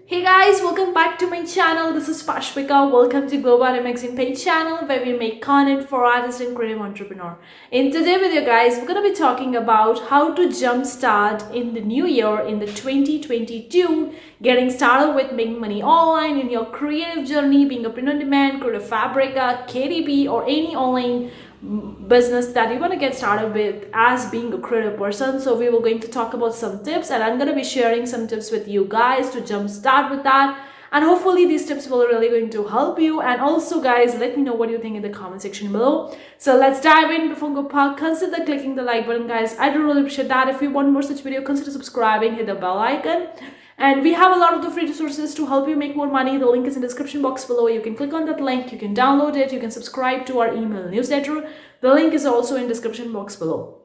Hey guys, welcome back to my channel. This is Pashpika. Welcome to Global Magazine page channel where we make content for artists and creative entrepreneur. In today's video guys, we're going to be talking about how to jumpstart in the new year in the 2022, getting started with making money online in your creative journey, being a print on demand, creative fabrica, KDP or any online business that you want to get started with as being a creative person. So we were going to talk about some tips and I'm going to be sharing some tips with you guys to jumpstart with that, and hopefully these tips will really going to help you. And also guys, let me know what you think in the comment section below. So let's dive in. Before we go past, consider clicking the like button guys. I do really appreciate that. If you want more such video, consider subscribing, hit the bell icon. And we have a lot of the free resources to help you make more money. The link is in the description box below. You can click on that link, you can download it, you can subscribe to our email newsletter. The link is also in the description box below.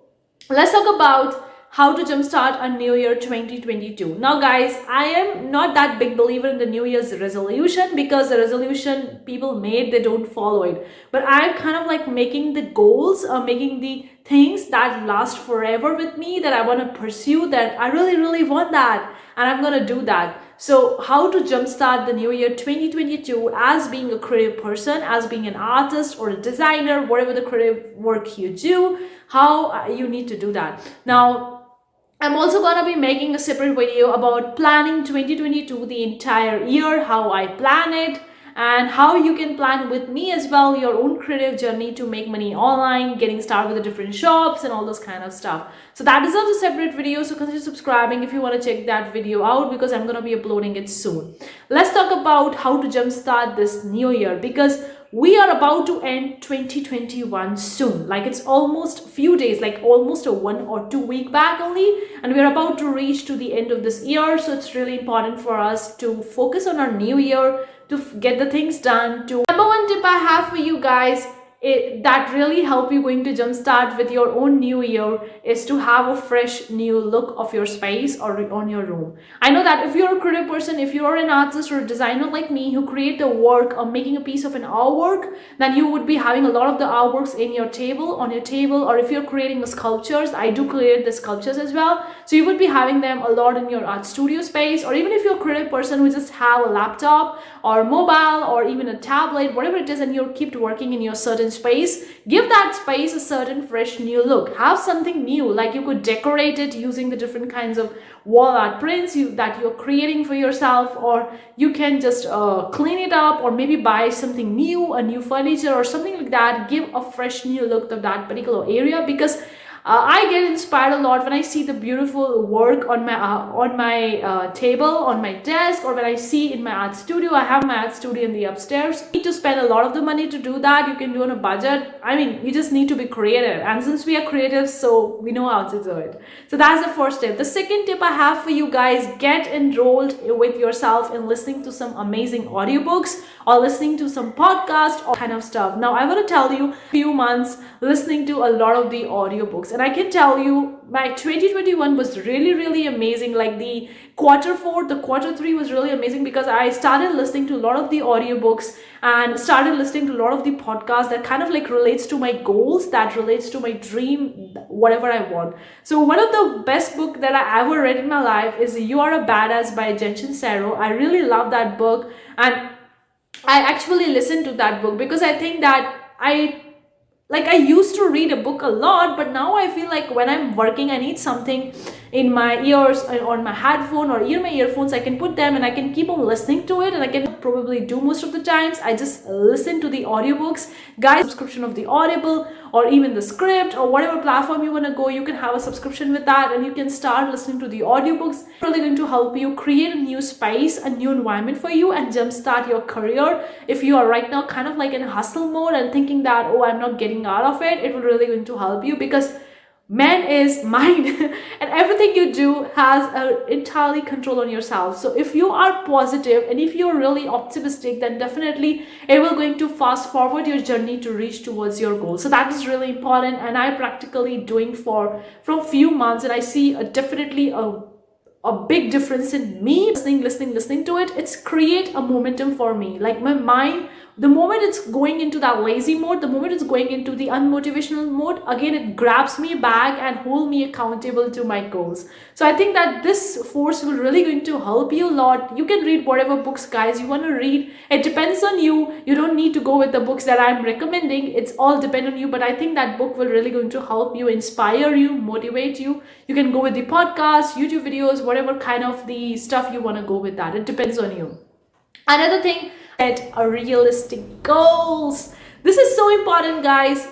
Let's talk about how to jumpstart a new year 2022. Now guys, I am not that big believer in the new year's resolution because the resolution people made, they don't follow it. But I'm kind of like making the goals, making the things that last forever with me, that I want to pursue, that I really want that, and I'm gonna do that. So how to jumpstart the new year 2022 as being a creative person, as being an artist or a designer, whatever the creative work you do, how you need to do that. Now I'm also gonna be making a separate video about planning 2022, the entire year, how I plan it, and how you can plan with me as well your own creative journey to make money online, getting started with the different shops and all those kind of stuff. So that deserves a separate video, so consider subscribing if you want to check that video out because I'm gonna be uploading it soon. Let's talk about how to jumpstart this new year, because we are about to end 2021 soon. Like it's almost few days, like almost a 1 or 2 week back only, and we're about to reach to the end of this year. So it's really important for us to focus on our new year, to get the things done. Number one tip I have for you guys that really help you going to jumpstart with your own new year is to have a fresh new look of your space or on your room. I know that if you're a creative person, if you're an artist or a designer like me who create the work or making a piece of an artwork, then you would be having a lot of the artworks in your table, on your table. Or if you're creating the sculptures, I do create the sculptures as well, so you would be having them a lot in your art studio space. Or even if you're a creative person who just have a laptop or mobile or even a tablet, whatever it is, and you keep working in your certain space, give that space a certain fresh new look. Have something new, like you could decorate it using the different kinds of wall art prints that you're creating for yourself, or you can just clean it up, or maybe buy something new, a new furniture or something like that. Give a fresh new look to that particular area, because I get inspired a lot when I see the beautiful work on my table, on my desk, or when I see in my art studio. I have my art studio in the upstairs. You need to spend a lot of the money to do that. You can do on a budget. I mean, you just need to be creative, and since we are creative, so we know how to do it. So that's the first tip. The second tip I have for you guys: get enrolled with yourself in listening to some amazing audiobooks or listening to some podcast or kind of stuff. Now I want to tell you, few months listening to a lot of the audiobooks, and I can tell you my 2021 was really amazing. Like the quarter 4, the quarter 3 was really amazing because I started listening to a lot of the audiobooks and started listening to a lot of the podcasts that kind of like relates to my goals, that relates to my dream, whatever I want. So one of the best book that I ever read in my life is You Are a Badass by Jen Sincero. I really love that book, and I actually listened to that book because I think that I used to read a book a lot, but now I feel like when I'm working, I need something in my ears, on my headphone or my earphones. I can put them and I can keep on listening to it, and I can probably do most of the times. I just listen to the audiobooks. Guys, subscription of the Audible or even the Script or whatever platform you want to go, you can have a subscription with that and you can start listening to the audiobooks. It's really going to help you create a new space, a new environment for you, and jumpstart your career. If you are right now kind of like in hustle mode and thinking that, oh, I'm not getting out of it, it will really going to help you, because man is mind and everything you do has entirely control on yourself. So if you are positive and if you're really optimistic, then definitely it will going to fast forward your journey to reach towards your goal. So that is really important, and I practically doing from few months, and I see definitely a big difference in me listening to it. It's create a momentum for me. Like my mind the moment it's going into that lazy mode, the moment it's going into the unmotivational mode, again it grabs me back and hold me accountable to my goals. So I think that this force will really going to help you a lot. You can read whatever books, guys, you want to read. It depends on you. You don't need to go with the books that I'm recommending. It's all depend on you, but I think that book will really going to help you, inspire you, motivate you. You can go with the podcast, YouTube videos, whatever kind of the stuff you want to go with that. It depends on you. Another thing, set a realistic goals. This is so important, guys,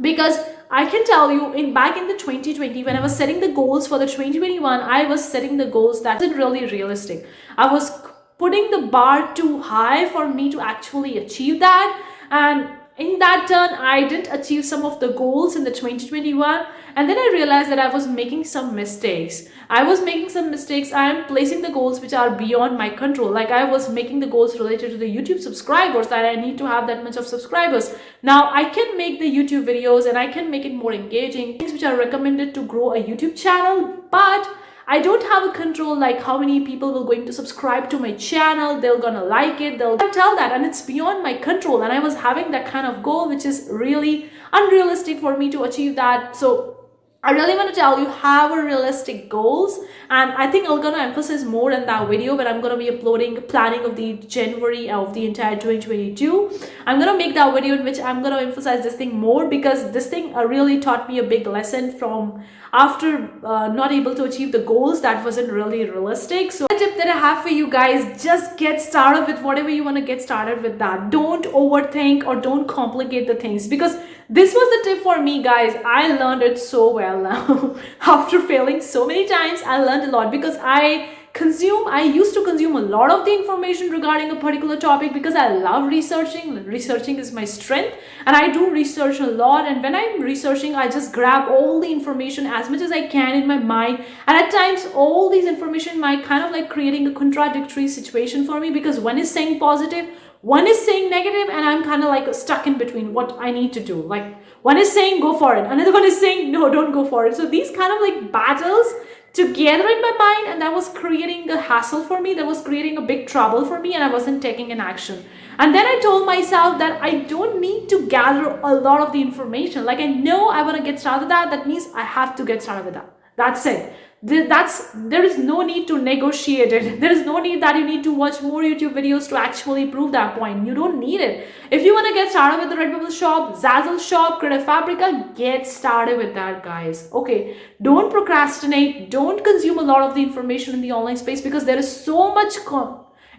because I can tell you, back in the 2020, when I was setting the goals for the 2021, I was setting the goals that isn't really realistic. I was putting the bar too high for me to actually achieve that, and in that turn I didn't achieve some of the goals in the 2021, and then I realized that I was making some mistakes. I am placing the goals which are beyond my control. Like I was making the goals related to the YouTube subscribers, that I need to have that much of subscribers. Now I can make the YouTube videos and I can make it more engaging, things which are recommended to grow a YouTube channel, but I don't have a control like how many people will going to subscribe to my channel, they're gonna like it, they'll tell that, and it's beyond my control. And I was having that kind of goal which is really unrealistic for me to achieve that. So I really want to tell you, have a realistic goals, and I think I'm going to emphasize more in that video when I'm going to be uploading planning of the January of the entire 2022. I'm going to make that video in which I'm going to emphasize this thing more, because this thing really taught me a big lesson from after not able to achieve the goals that wasn't really realistic. So the tip that I have for you guys, just get started with whatever you want to get started with that. Don't overthink or don't complicate the things, because this was the tip for me, guys. I learned it so well now. After failing so many times, I learned a lot, because I used to consume a lot of the information regarding a particular topic, because I love researching. Researching is my strength, and I do research a lot. And when I'm researching, I just grab all the information as much as I can in my mind. And at times, all these information might kind of like creating a contradictory situation for me, because one is saying positive, one is saying negative, and I'm kind of like stuck in between what I need to do. Like one is saying go for it, another one is saying no, don't go for it. So these kind of like battles together in my mind, and that was creating a hassle for me, that was creating a big trouble for me, and I wasn't taking an action. And then I told myself that I don't need to gather a lot of the information. Like I know I want to get started with that means I have to get started with that. That's it. There is no need to negotiate it. There is no need that you need to watch more YouTube videos to actually prove that point. You don't need it. If you want to get started with the Redbubble shop, ZAZZLE shop, Creative Fabrica, get started with that, guys. Okay, don't procrastinate. Don't consume a lot of the information in the online space, because there is so much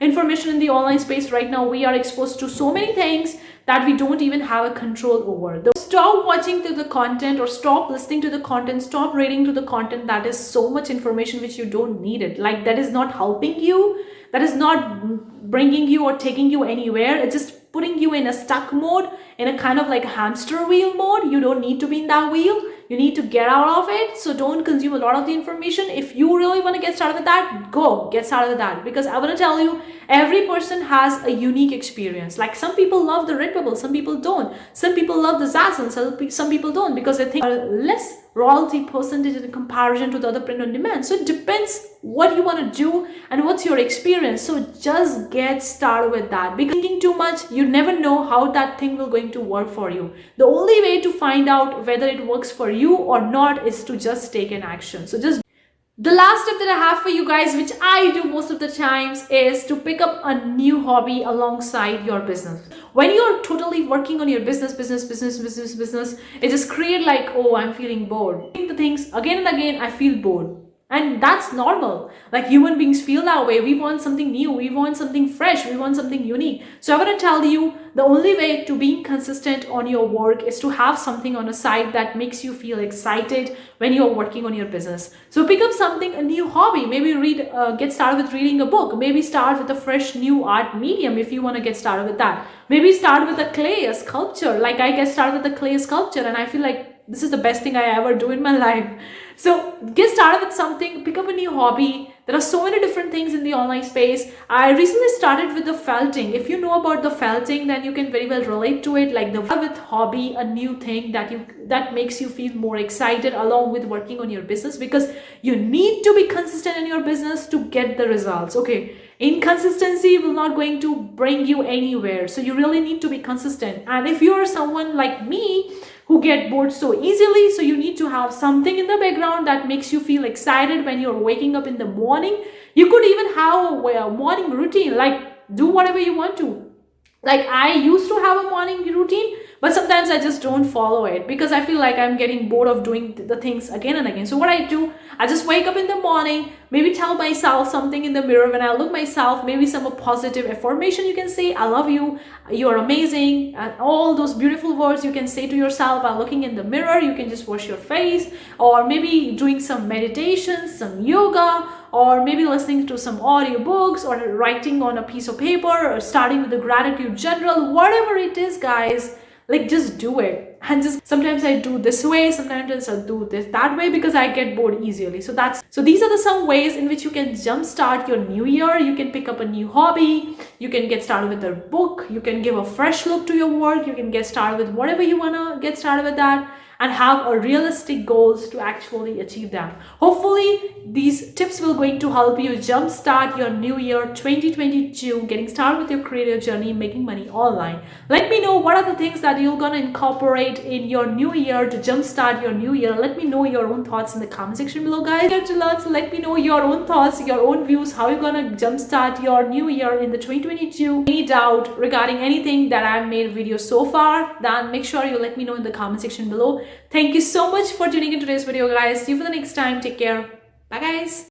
information in the online space right now. We are exposed to so many things that we don't even have a control over. Stop watching to the content, or stop listening to the content, stop reading to the content that is so much information which you don't need it. Like that is not helping you, that is not bringing you or taking you anywhere. It's just putting you in a stuck mode, in a kind of like hamster wheel mode. You don't need to be in that wheel. You need to get out of it. So don't consume a lot of the information. If you really want to get started with that, go get started with that, because I want to tell you, every person has a unique experience. Like some people love the Redbubble, some people don't. Some people love the ZAZZLE, some people don't, because they think less royalty percentage in comparison to the other print on demand. So it depends what you want to do and what's your experience. So just get started with that, because thinking too much, you never know how that thing will going to work for you. The only way to find out whether it works for you or not is to just take an action. So just the last tip that I have for you guys, which I do most of the times, is to pick up a new hobby alongside your business. When you're totally working on your business, it just create like, oh, I'm feeling bored. Doing the things again and again, I feel bored. And that's normal. Like human beings feel that way. We want something new. We want something fresh. We want something unique. So I want to tell you, the only way to being consistent on your work is to have something on a side that makes you feel excited when you're working on your business. So pick up something, a new hobby. Maybe get started with reading a book. Maybe start with a fresh new art medium if you want to get started with that. Maybe start with a sculpture. Like I get started with the clay sculpture, and I feel like this is the best thing I ever do in my life. So get started with something, pick up a new hobby. There are so many different things in the online space. I recently started with the felting. If you know about the felting, then you can very well relate to it. Like the with hobby, a new thing that makes you feel more excited along with working on your business, because you need to be consistent in your business to get the results. Okay, Inconsistency will not going to bring you anywhere. So you really need to be consistent. And if you are someone like me who get bored so easily, so you need to have something in the background that makes you feel excited when you're waking up in the morning. You could even have a morning routine, like do whatever you want to. Like I used to have a morning routine, but sometimes I just don't follow it because I feel like I'm getting bored of doing the things again and again. So what I do, I just wake up in the morning, maybe tell myself something in the mirror when I look myself, maybe some positive affirmation you can say, I love you, you're amazing, and all those beautiful words you can say to yourself while looking in the mirror. You can just wash your face, or maybe doing some meditation, some yoga, or maybe listening to some audiobooks, or writing on a piece of paper, or starting with the gratitude journal. Whatever it is, guys, like just do it. And just sometimes I do this way, sometimes I do this that way, because I get bored easily. So these are some ways in which you can jumpstart your new year. You can pick up a new hobby, you can get started with a book, you can give a fresh look to your work, you can get started with whatever you want to get started with that, and have a realistic goals to actually achieve that. Hopefully these tips will going to help you jumpstart your new year 2022, getting started with your creative journey, making money online. Let me know what are the things that you're gonna incorporate in your new year to jumpstart your new year. Let me know your own thoughts in the comment section below, guys. So let me know your own thoughts, your own views, how you're gonna jumpstart your new year in the 2022. Any doubt regarding anything that I've made videos so far, then make sure you let me know in the comment section below. Thank you so much for tuning in today's video, guys. See you for the next time. Take care. Bye, guys.